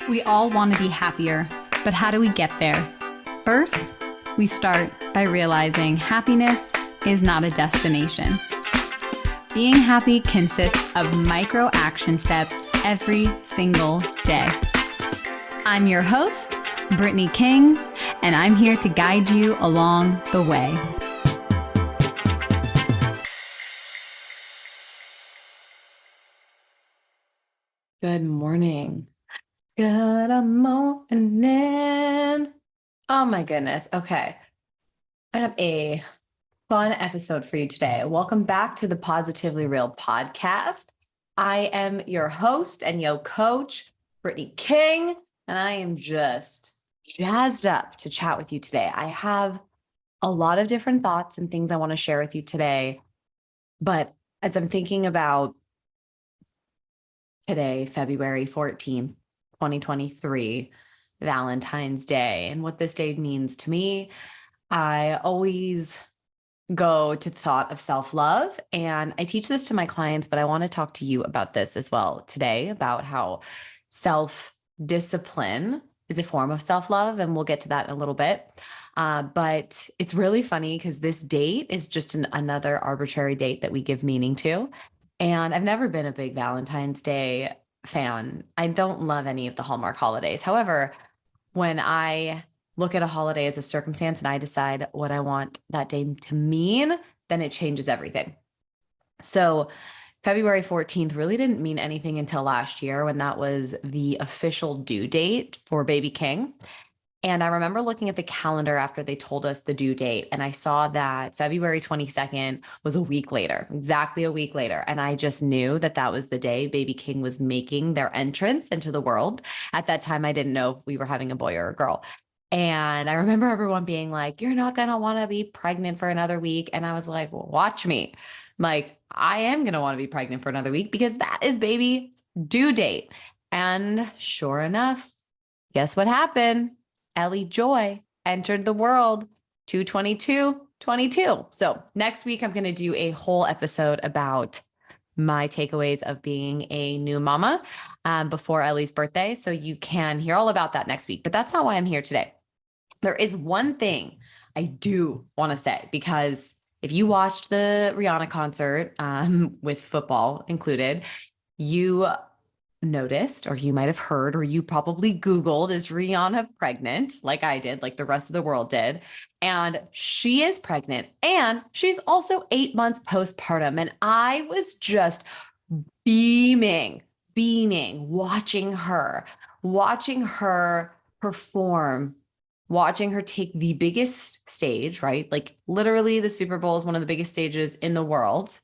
We all want to be happier, but how do we get there? First, we start by realizing happiness is not a destination. Being happy consists of micro action steps every single day. I'm your host, Brittany King, and I'm here to guide you along the way. Good morning. Good morning. Oh my goodness. Okay. I have a fun episode for you today. Welcome back to the Positively Real podcast. I am your host and yo coach, Brittany King, and I am just jazzed up to chat with you today. I have a lot of different thoughts and things I want to share with you today. But as I'm thinking about today, February 14th, 2023, Valentine's Day, and what this day means to me, I always go to the thought of self-love. And I teach this to my clients, but I want to talk to you about this as well today, about how self-discipline is a form of self-love. And we'll get to that in a little bit. But it's really funny because this date is just another arbitrary date that we give meaning to. And I've never been a big Valentine's Day fan. I don't love any of the Hallmark holidays. However, when I look at a holiday as a circumstance and I decide what I want that day to mean, then it changes everything. So February 14th really didn't mean anything until last year when that was the official due date for baby King. And I remember looking at the calendar after they told us the due date, and I saw that February 22nd was a week later, exactly a week later. And I just knew that that was the day baby King was making their entrance into the world. At that time, I didn't know if we were having a boy or a girl. And I remember everyone being like, you're not going to want to be pregnant for another week. And I was like, well, watch me. I'm like, I am going to want to be pregnant for another week because that is baby's due date. And sure enough, guess what happened? Ellie Joy entered the world 2/22/22. So next week, I'm going to do a whole episode about my takeaways of being a new mama before Ellie's birthday. So you can hear all about that next week. But that's not why I'm here today. There is one thing I do want to say, because if you watched the Rihanna concert with football included, you noticed, or you might have heard, or you probably Googled, is Rihanna pregnant? Like I did, like the rest of the world did. And she is pregnant. And she's also 8 months postpartum. And I was just beaming, watching her perform, watching her take the biggest stage, right? Like literally the Super Bowl is one of the biggest stages in the world.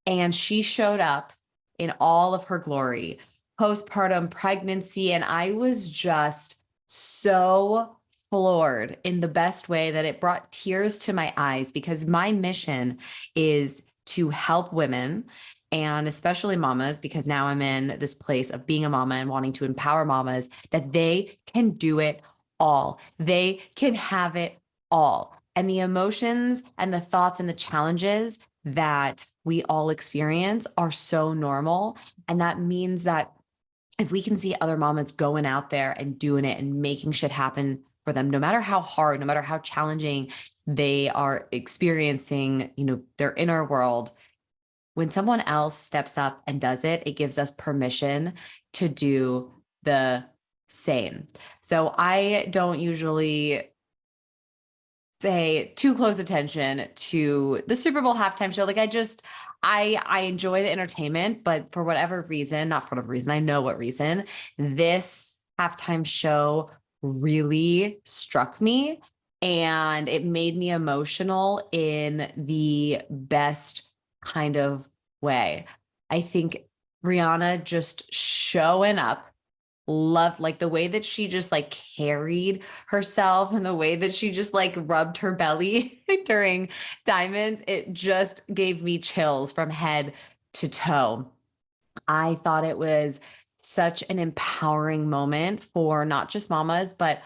And she showed up in all of her glory, postpartum pregnancy. And I was just so floored in the best way that it brought tears to my eyes, because my mission is to help women, and especially mamas, because now I'm in this place of being a mama and wanting to empower mamas that they can do it all. They can have it all. And the emotions and the thoughts and the challenges that we all experience are so normal. And that means that if we can see other mamas going out there and doing it and making shit happen for them, no matter how hard, no matter how challenging they are experiencing, their inner world, when someone else steps up and does it, it gives us permission to do the same. So I don't usually pay too close attention to the Super Bowl halftime show. Like I enjoy the entertainment, but for whatever reason, not for whatever reason, I know what reason, this halftime show really struck me, and it made me emotional in the best kind of way. I think Rihanna just showing up, loved like the way that she just like carried herself and the way that she just like rubbed her belly during Diamonds. It just gave me chills from head to toe. I thought it was such an empowering moment for not just mamas, but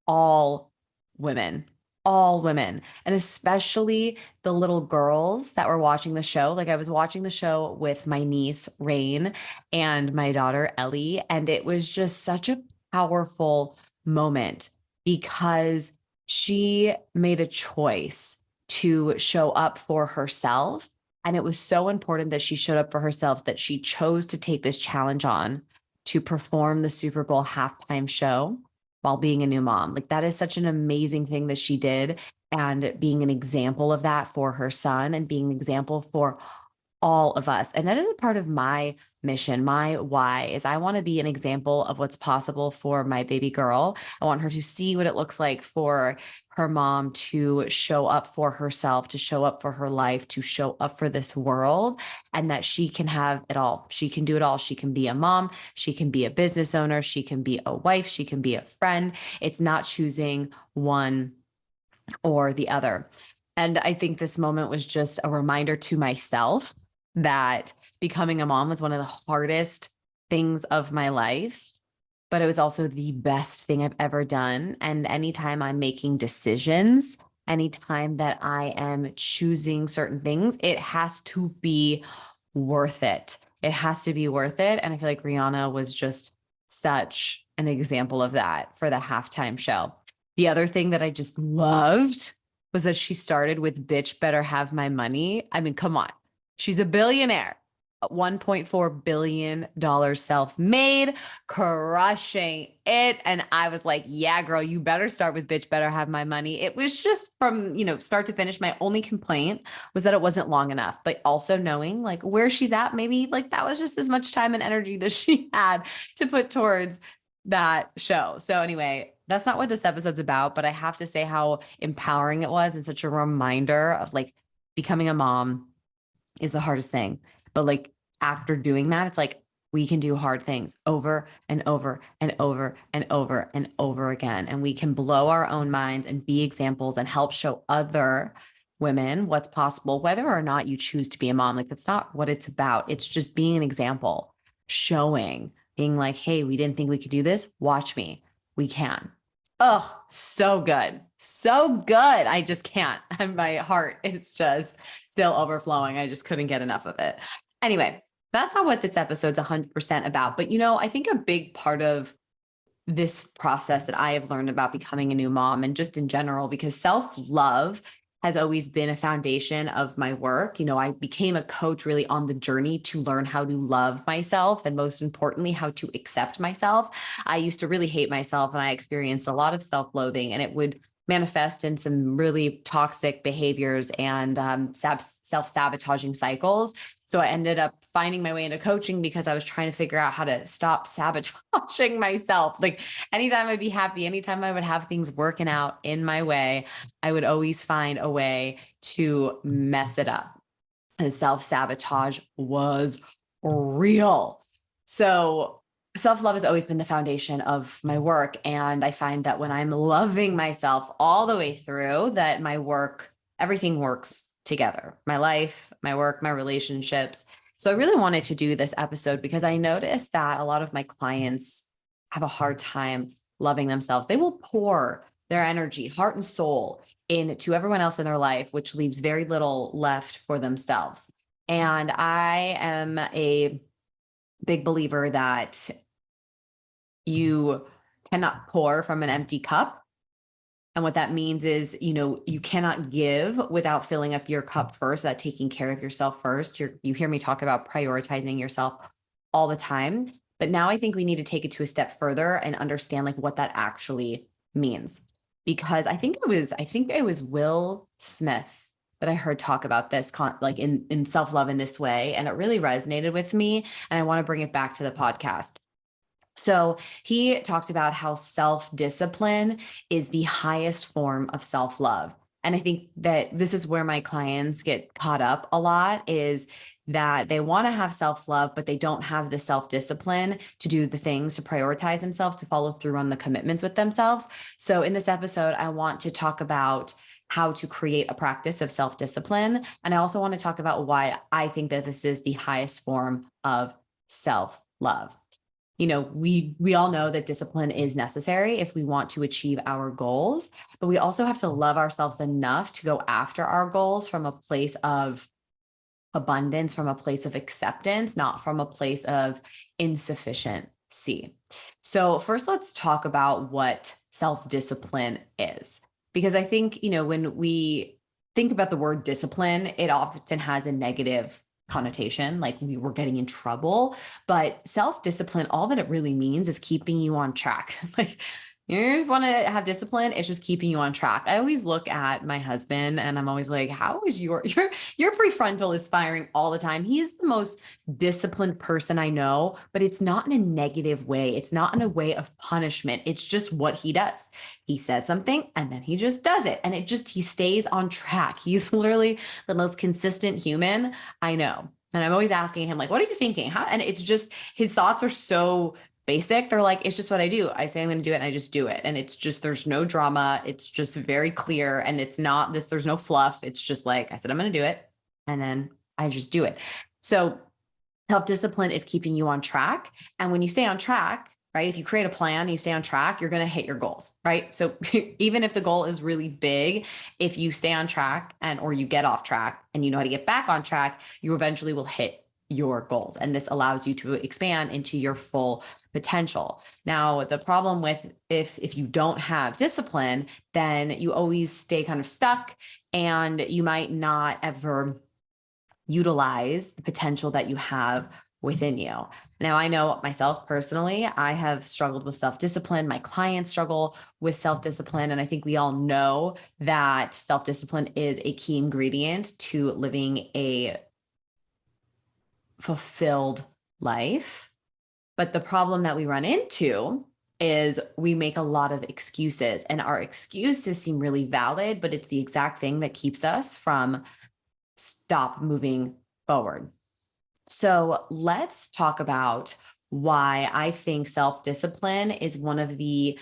all women, all women, and especially the little girls that were watching the show. Like I was watching the show with my niece, Rain, and my daughter, Ellie, and it was just such a powerful moment because she made a choice to show up for herself. And it was so important that she showed up for herself that she chose to take this challenge on to perform the Super Bowl halftime show while being a new mom. Like, that is such an amazing thing that she did. And being an example of that for her son and being an example for all of us. And that is a part of my mission. My why is I want to be an example of what's possible for my baby girl. I want her to see what it looks like for her mom to show up for herself, to show up for her life, to show up for this world, and that she can have it all. She can do it all. She can be a mom. She can be a business owner. She can be a wife. She can be a friend. It's not choosing one or the other. And I think this moment was just a reminder to myself that becoming a mom was one of the hardest things of my life, but it was also the best thing I've ever done. And anytime I'm making decisions, anytime that I am choosing certain things, it has to be worth it. It has to be worth it. And I feel like Rihanna was just such an example of that for the halftime show. The other thing that I just loved was that she started with "Bitch better have my money." I mean, come on. She's a billionaire, $1.4 billion self-made, crushing it. And I was like, yeah, girl, you better start with "Bitch better have my money." It was just from, start to finish. My only complaint was that it wasn't long enough, but also knowing like where she's at, maybe like that was just as much time and energy that she had to put towards that show. So anyway, that's not what this episode's about, but I have to say how empowering it was and such a reminder of like becoming a mom is the hardest thing. But like after doing that, it's like we can do hard things over and over and over and over and over again. And we can blow our own minds and be examples and help show other women what's possible, whether or not you choose to be a mom. Like, that's not what it's about. It's just being an example, showing, being like, hey, we didn't think we could do this. Watch me. We can. Oh, so good. So good. I just can't. And my heart is just still overflowing. I just couldn't get enough of it. Anyway, that's not what this episode's 100% about. But, I think a big part of this process that I have learned about becoming a new mom and just in general, because self-love has always been a foundation of my work. I became a coach really on the journey to learn how to love myself and most importantly, how to accept myself. I used to really hate myself and I experienced a lot of self-loathing, and it would manifest in some really toxic behaviors and self-sabotaging cycles. So I ended up finding my way into coaching because I was trying to figure out how to stop sabotaging myself. Like, anytime I'd be happy, anytime I would have things working out in my way, I would always find a way to mess it up. And self-sabotage was real. So self-love has always been the foundation of my work. And I find that when I'm loving myself all the way through, that my work, everything works together. My life, my work, my relationships. So I really wanted to do this episode because I noticed that a lot of my clients have a hard time loving themselves. They will pour their energy, heart and soul into everyone else in their life, which leaves very little left for themselves. And I am a big believer that you cannot pour from an empty cup. And what that means is, you cannot give without filling up your cup first, without taking care of yourself first. You hear me talk about prioritizing yourself all the time. But now I think we need to take it to a step further and understand like what that actually means. Because I think it was Will Smith that I heard talk about this like in self-love in this way. And it really resonated with me. And I want to bring it back to the podcast. So he talked about how self-discipline is the highest form of self-love. And I think that this is where my clients get caught up a lot, is that they want to have self-love, but they don't have the self-discipline to do the things, to prioritize themselves, to follow through on the commitments with themselves. So in this episode, I want to talk about how to create a practice of self-discipline. And I also want to talk about why I think that this is the highest form of self-love. We all know that discipline is necessary if we want to achieve our goals, but we also have to love ourselves enough to go after our goals from a place of abundance, from a place of acceptance, not from a place of insufficient C. So first, let's talk about what self-discipline is, because I think, when we think about the word discipline, it often has a negative connotation, like we were getting in trouble. But self-discipline, all that it really means is keeping you on track. Like, you want to have discipline, it's just keeping you on track. I always look at my husband and I'm always like, how is your prefrontal is firing all the time. He's the most disciplined person I know, but it's not in a negative way. It's not in a way of punishment. It's just what he does. He says something and then he just does it. And he stays on track. He's literally the most consistent human I know. And I'm always asking him, like, what are you thinking? And it's just, his thoughts are so basic. They're like, it's just what I do. I say I'm going to do it and I just do it. And it's just, there's no drama. It's just very clear. And it's not this, there's no fluff. It's just like, I said, I'm going to do it. And then I just do it. So self-discipline is keeping you on track. And when you stay on track, right, if you create a plan, you stay on track, you're going to hit your goals, right? So even if the goal is really big, if you stay on track or you get off track and you know how to get back on track, you eventually will hit your goals. And this allows you to expand into your full potential. Now, the problem with if you don't have discipline, then you always stay kind of stuck and you might not ever utilize the potential that you have within you. Now, I know myself personally, I have struggled with self-discipline. My clients struggle with self-discipline. And I think we all know that self-discipline is a key ingredient to living a fulfilled life. But the problem that we run into is we make a lot of excuses, and our excuses seem really valid, but it's the exact thing that keeps us from stop moving forward. So let's talk about why I think self-discipline is one of the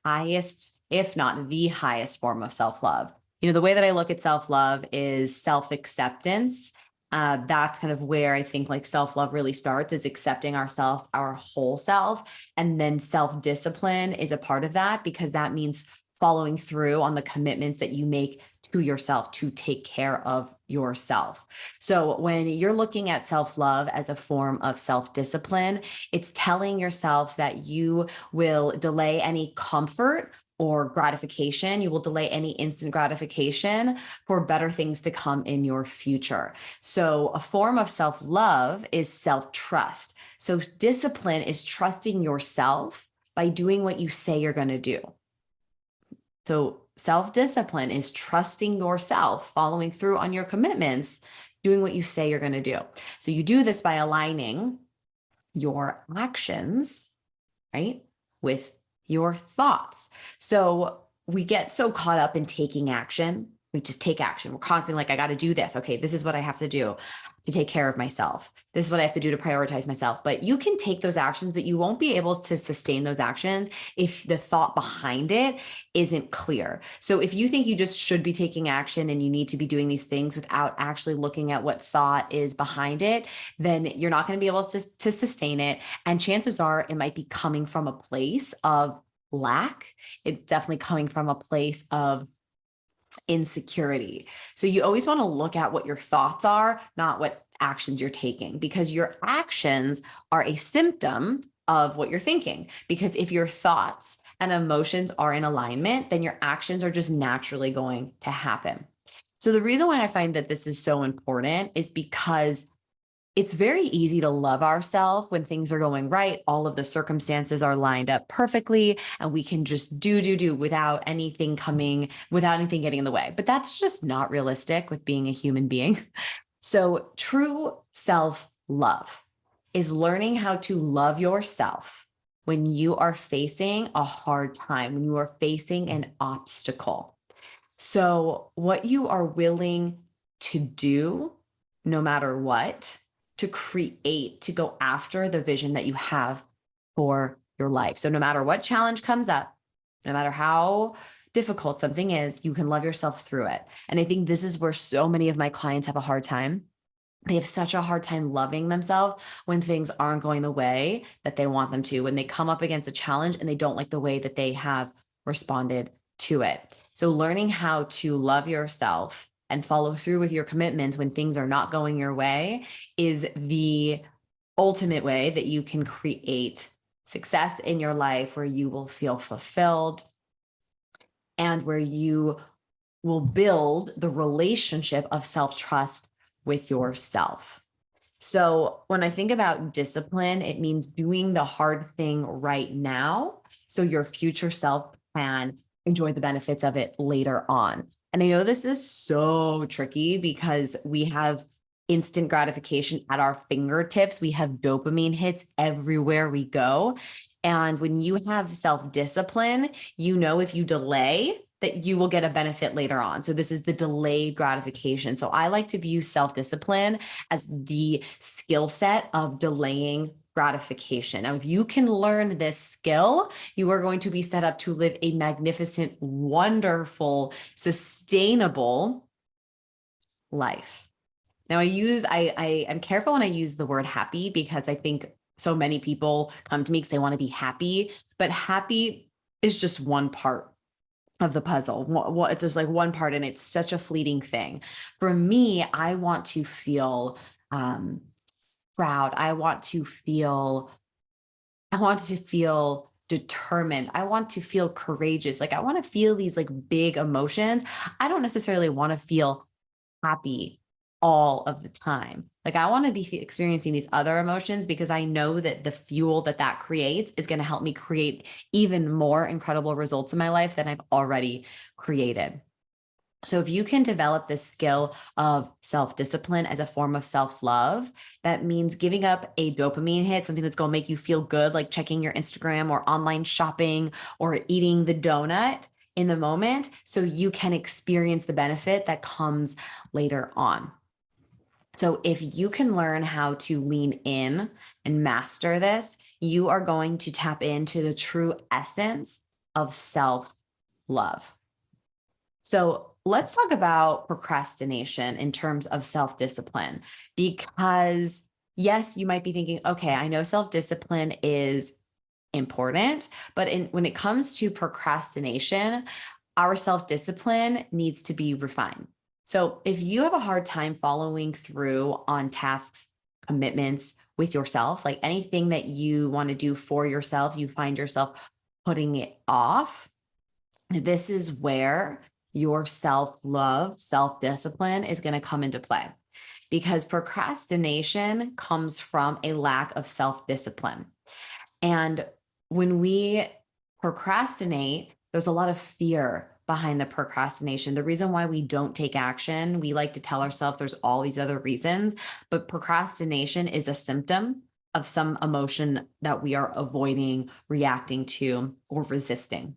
highest, if not the highest form of self-love. The way that I look at self-love is self-acceptance. That's kind of where I think like self-love really starts, is accepting ourselves, our whole self. And then self-discipline is a part of that, because that means following through on the commitments that you make to yourself to take care of yourself. So when you're looking at self-love as a form of self-discipline, it's telling yourself that you will delay any comfort or gratification. You will delay any instant gratification for better things to come in your future. So a form of self-love is self-trust. So discipline is trusting yourself by doing what you say you're going to do. So self-discipline is trusting yourself, following through on your commitments, doing what you say you're going to do. So you do this by aligning your actions, right, with your thoughts. So we get so caught up in taking action. We just take action. We're constantly like, I got to do this. Okay, this is what I have to do to take care of myself. This is what I have to do to prioritize myself. But you can take those actions, but you won't be able to sustain those actions if the thought behind it isn't clear. So if you think you just should be taking action and you need to be doing these things without actually looking at what thought is behind it, then you're not going to be able to sustain it. And chances are it might be coming from a place of lack. It's definitely coming from a place of insecurity. So you always want to look at what your thoughts are, not what actions you're taking, because your actions are a symptom of what you're thinking. Because if your thoughts and emotions are in alignment, then your actions are just naturally going to happen. So the reason why I find that this is so important is because it's very easy to love ourselves when things are going right. All of the circumstances are lined up perfectly and we can just do without anything getting in the way. But that's just not realistic with being a human being. So true self-love is learning how to love yourself when you are facing a hard time, when you are facing an obstacle. So what you are willing to do, no matter what, to create, to go after the vision that you have for your life. So no matter what challenge comes up, no matter how difficult something is, you can love yourself through it. And I think this is where so many of my clients have a hard time. They have such a hard time loving themselves when things aren't going the way that they want them to, when they come up against a challenge and they don't like the way that they have responded to it. So learning how to love yourself and follow through with your commitments when things are not going your way is the ultimate way that you can create success in your life, where you will feel fulfilled, and where you will build the relationship of self-trust with yourself. So when I think about discipline, it means doing the hard thing right now so your future self can enjoy the benefits of it later on. And I know this is so tricky because we have instant gratification at our fingertips. We have dopamine hits everywhere we go. And when you have self-discipline, you know, if you delay, that you will get a benefit later on. So this is the delayed gratification. So I like to view self-discipline as the skill set of delaying gratification. Now, if you can learn this skill, you are going to be set up to live a magnificent, wonderful, sustainable life. Now, I'm careful when I use the word happy, because I think so many people come to me because they want to be happy, but happy is just one part of the puzzle. It's just like one part, and it's such a fleeting thing. For me, I want to feel proud. I want to feel determined. I want to feel courageous. Like, I want to feel these like big emotions. I don't necessarily want to feel happy all of the time. Like, I want to be experiencing these other emotions, because I know that the fuel that creates is going to help me create even more incredible results in my life than I've already created. So if you can develop this skill of self-discipline as a form of self-love, that means giving up a dopamine hit, something that's going to make you feel good, like checking your Instagram or online shopping or eating the donut in the moment, so you can experience the benefit that comes later on. So if you can learn how to lean in and master this, you are going to tap into the true essence of self-love. So let's talk about procrastination in terms of self-discipline, because yes, you might be thinking, okay, I know self-discipline is important, but when it comes to procrastination, our self-discipline needs to be refined. So if you have a hard time following through on tasks, commitments with yourself, like anything that you want to do for yourself, you find yourself putting it off, this is where your self-love, self-discipline is going to come into play, because procrastination comes from a lack of self-discipline. And when we procrastinate, there's a lot of fear behind the procrastination. The reason why we don't take action, we like to tell ourselves there's all these other reasons, but procrastination is a symptom of some emotion that we are avoiding, reacting to, or resisting.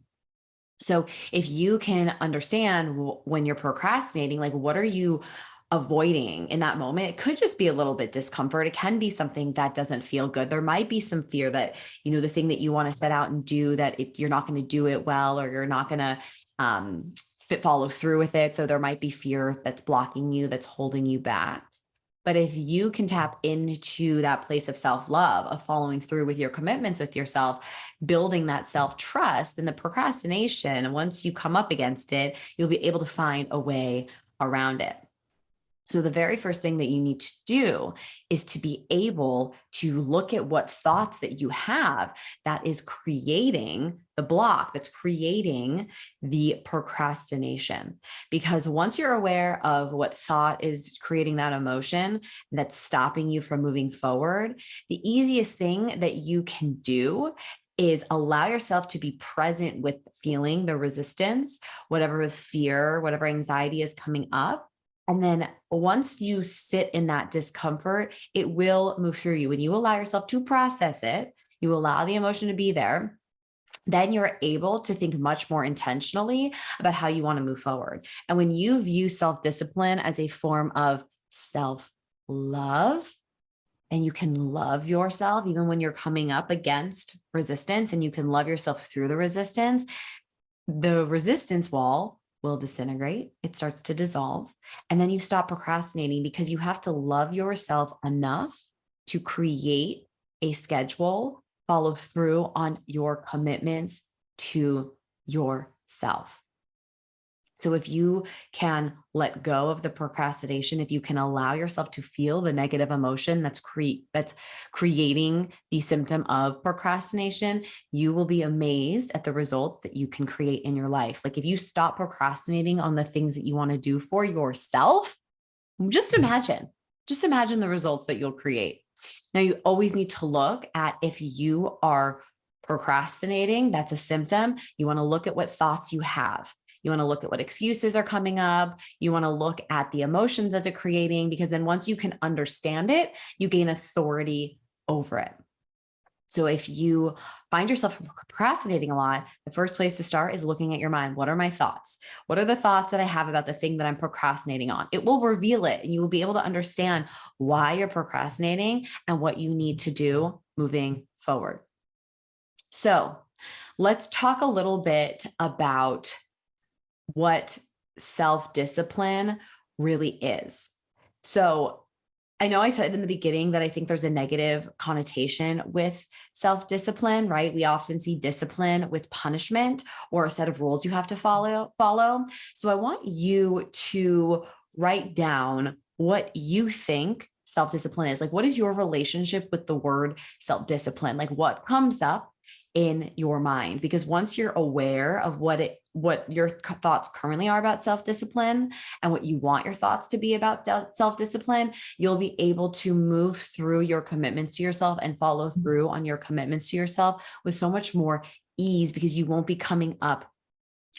So if you can understand when you're procrastinating, like, what are you avoiding in that moment? It could just be a little bit discomfort. It can be something that doesn't feel good. There might be some fear that, the thing that you want to set out and do, that you're not going to do it well, or you're not going to follow through with it. So there might be fear that's blocking you, that's holding you back. But if you can tap into that place of self-love, of following through with your commitments with yourself, building that self-trust, and the procrastination, once you come up against it, you'll be able to find a way around it. So the very first thing that you need to do is to be able to look at what thoughts that you have that is creating the block, that's creating the procrastination. Because once you're aware of what thought is creating that emotion that's stopping you from moving forward, the easiest thing that you can do is allow yourself to be present with feeling the resistance, whatever fear, whatever anxiety is coming up. And then once you sit in that discomfort, it will move through you. When you allow yourself to process it, you allow the emotion to be there, then you're able to think much more intentionally about how you want to move forward. And when you view self-discipline as a form of self-love, and you can love yourself even when you're coming up against resistance, and you can love yourself through the resistance wall will disintegrate. It starts to dissolve. And then you stop procrastinating, because you have to love yourself enough to create a schedule, follow through on your commitments to yourself. So if you can let go of the procrastination, if you can allow yourself to feel the negative emotion that's creating the symptom of procrastination, you will be amazed at the results that you can create in your life. Like if you stop procrastinating on the things that you want to do for yourself, just imagine the results that you'll create. Now, you always need to look at if you are procrastinating, that's a symptom. You want to look at what thoughts you have. You want to look at what excuses are coming up. You want to look at the emotions that it's creating, because then once you can understand it, you gain authority over it. So if you find yourself procrastinating a lot, the first place to start is looking at your mind. What are my thoughts? What are the thoughts that I have about the thing that I'm procrastinating on? It will reveal it, and you will be able to understand why you're procrastinating and what you need to do moving forward. So let's talk a little bit about what self-discipline really is. So I know I said in the beginning that I think there's a negative connotation with self-discipline, right? We often see discipline with punishment or a set of rules you have to follow. So I want you to write down what you think self-discipline is. Like, what is your relationship with the word self-discipline? Like, what comes up in your mind? Because once you're aware of what your thoughts currently are about self-discipline and what you want your thoughts to be about self-discipline, you'll be able to move through your commitments to yourself and follow through on your commitments to yourself with so much more ease, because you won't be coming up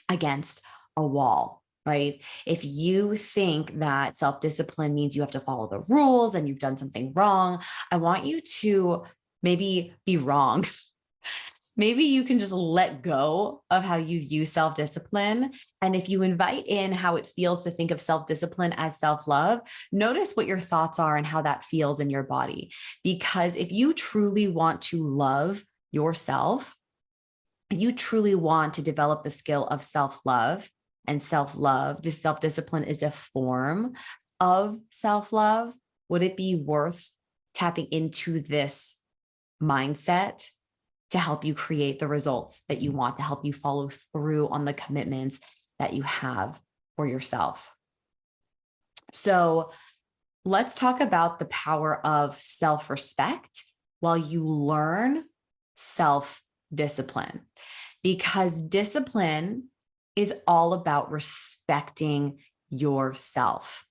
against a wall. Right? If you think that self-discipline means you have to follow the rules and you've done something wrong, I want you to maybe be wrong. Maybe you can just let go of how you view self-discipline. And if you invite in how it feels to think of self-discipline as self-love, notice what your thoughts are and how that feels in your body. Because if you truly want to love yourself, you truly want to develop the skill of self-love, and self-love, self-discipline is a form of self-love, would it be worth tapping into this mindset to help you create the results that you want, to help you follow through on the commitments that you have for yourself? So let's talk about the power of self-respect while you learn self-discipline, because discipline is all about respecting yourself.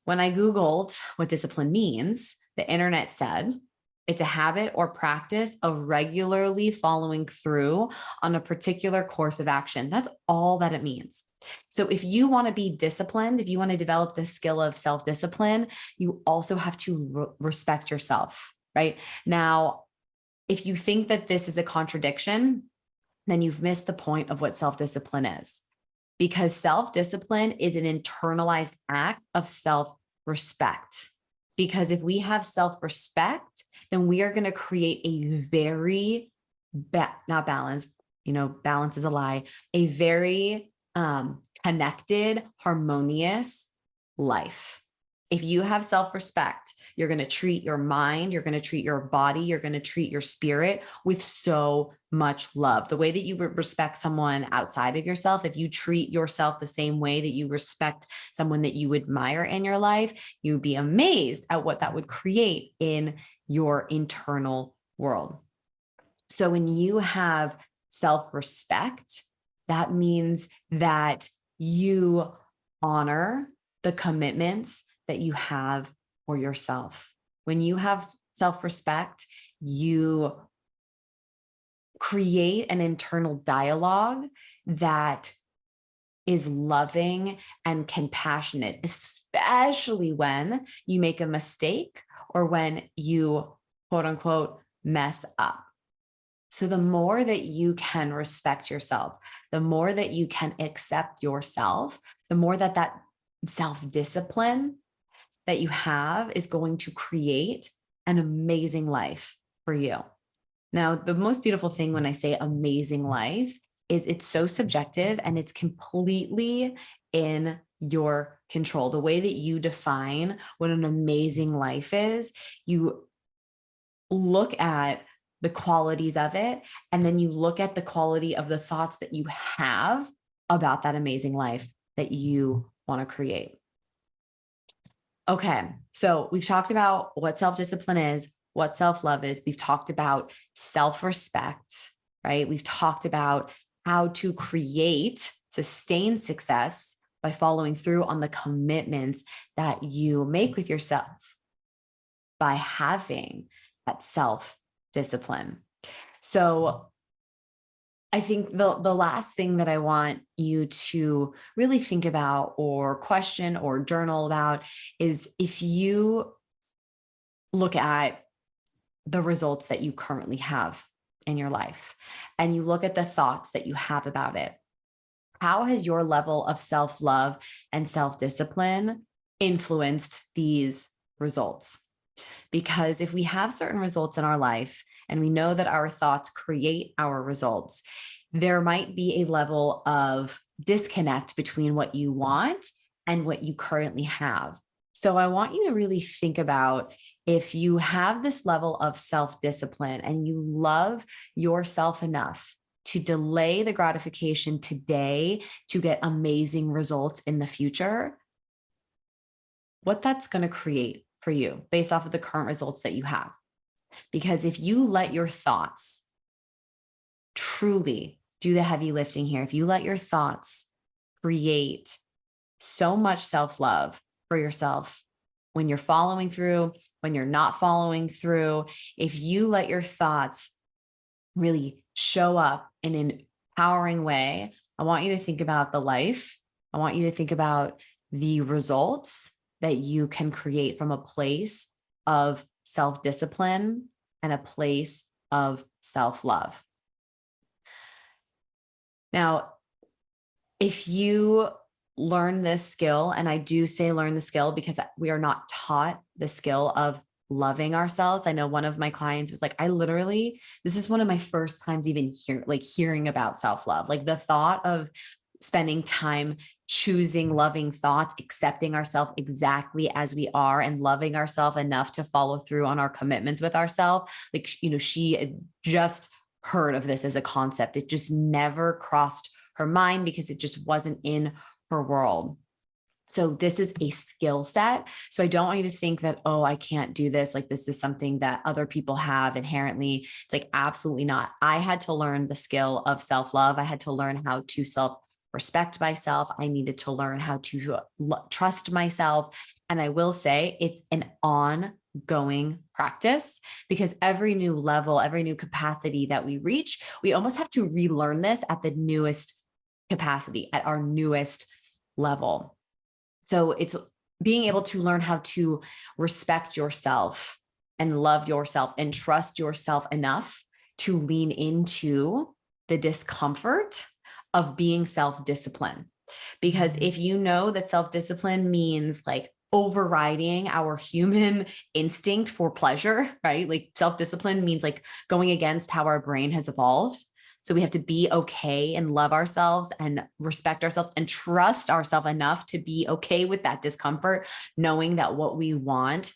When I Googled what discipline means, the internet said it's a habit or practice of regularly following through on a particular course of action. That's all that it means. So if you want to be disciplined, if you want to develop the skill of self-discipline, you also have to respect yourself, right? Now, if you think that this is a contradiction, then you've missed the point of what self-discipline is. Because self-discipline is an internalized act of self-respect. Because if we have self-respect, then we are going to create a very, not balanced, balance is a lie, a very connected, harmonious life. If you have self-respect, you're going to treat your mind, you're going to treat your body, you're going to treat your spirit with so much love. The way that you respect someone outside of yourself, if you treat yourself the same way that you respect someone that you admire in your life, you'd be amazed at what that would create in your internal world. So when you have self-respect, that means that you honor the commitments that you have for yourself. When you have self-respect, you create an internal dialogue that is loving and compassionate, especially when you make a mistake or when you, quote unquote, mess up. So the more that you can respect yourself, the more that you can accept yourself, the more that self-discipline that you have is going to create an amazing life for you. Now, the most beautiful thing when I say amazing life is it's so subjective and it's completely in your control. The way that you define what an amazing life is, you look at the qualities of it, and then you look at the quality of the thoughts that you have about that amazing life. that you want to create. Okay, so we've talked about what self-discipline is, what self-love is. We've talked about self-respect, right? We've talked about how to create sustained success by following through on the commitments that you make with yourself by having that self-discipline. So I think the last thing that I want you to really think about or question or journal about is if you look at the results that you currently have in your life and you look at the thoughts that you have about it, how has your level of self-love and self-discipline influenced these results? Because if we have certain results in our life and we know that our thoughts create our results, there might be a level of disconnect between what you want and what you currently have. So I want you to really think about if you have this level of self-discipline and you love yourself enough to delay the gratification today to get amazing results in the future, what that's going to create for you based off of the current results that you have. Because if you let your thoughts truly do the heavy lifting here, if you let your thoughts create so much self-love for yourself when you're following through, when you're not following through, if you let your thoughts really show up in an empowering way, I want you to think about the life. I want you to think about the results that you can create from a place of self-discipline and a place of self-love. Now, if you learn this skill, and I do say learn the skill because we are not taught the skill of loving ourselves. I know one of my clients was like, this is one of my first times even hearing about self-love. Like the thought of spending time choosing loving thoughts, accepting ourselves exactly as we are and loving ourselves enough to follow through on our commitments with ourselves. Like, she just heard of this as a concept. It just never crossed her mind because it just wasn't in her world. So this is a skill set. So I don't want you to think that, oh, I can't do this. Like this is something that other people have inherently. It's like, absolutely not. I had to learn the skill of self-love. I had to learn how to self-respect myself. I needed to learn how to trust myself. And I will say it's an ongoing practice because every new level, every new capacity that we reach, we almost have to relearn this at the newest capacity, at our newest level. So it's being able to learn how to respect yourself and love yourself and trust yourself enough to lean into the discomfort of being self-disciplined. Because if you know that self-discipline means like overriding our human instinct for pleasure, right? Like self-discipline means like going against how our brain has evolved. So we have to be okay and love ourselves and respect ourselves and trust ourselves enough to be okay with that discomfort, knowing that what we want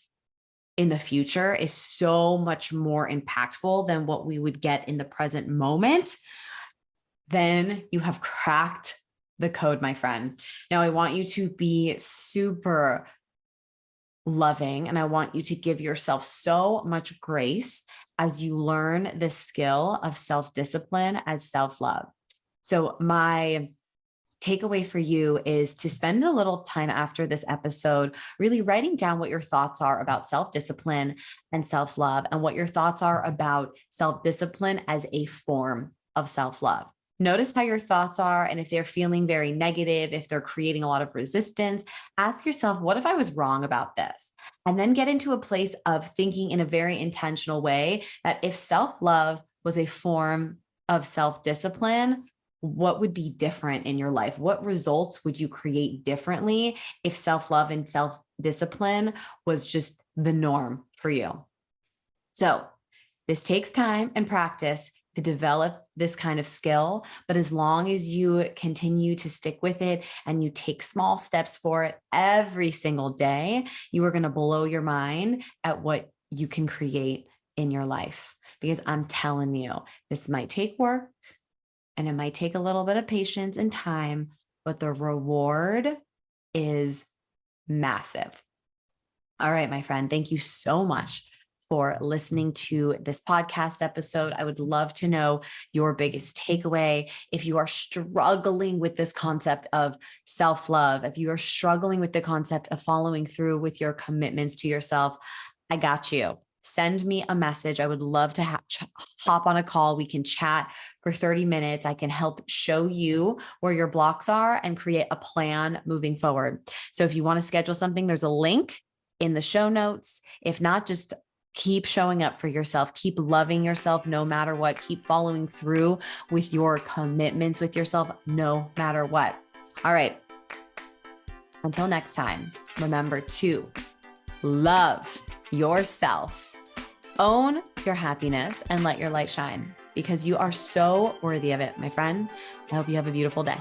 in the future is so much more impactful than what we would get in the present moment. Then you have cracked the code, my friend. Now I want you to be super loving and I want you to give yourself so much grace as you learn the skill of self-discipline as self-love. So my takeaway for you is to spend a little time after this episode really writing down what your thoughts are about self-discipline and self-love and what your thoughts are about self-discipline as a form of self-love. Notice how your thoughts are, and if they're feeling very negative, if they're creating a lot of resistance, ask yourself, what if I was wrong about this? And then get into a place of thinking in a very intentional way that if self-love was a form of self-discipline, what would be different in your life? What results would you create differently if self-love and self-discipline was just the norm for you? So this takes time and practice to develop this kind of skill. But as long as you continue to stick with it and you take small steps for it every single day, you are going to blow your mind at what you can create in your life. Because I'm telling you, this might take work and it might take a little bit of patience and time, but the reward is massive. All right, my friend, thank you so much for listening to this podcast episode. I would love to know your biggest takeaway. If you are struggling with this concept of self-love, if you are struggling with the concept of following through with your commitments to yourself, I got you. Send me a message. I would love to hop on a call. We can chat for 30 minutes. I can help show you where your blocks are and create a plan moving forward. So if you want to schedule something, there's a link in the show notes. If not, just keep showing up for yourself, keep loving yourself no matter what, keep following through with your commitments with yourself no matter what. All right. Until next time, remember to love yourself, own your happiness, and let your light shine because you are so worthy of it, my friend. I hope you have a beautiful day.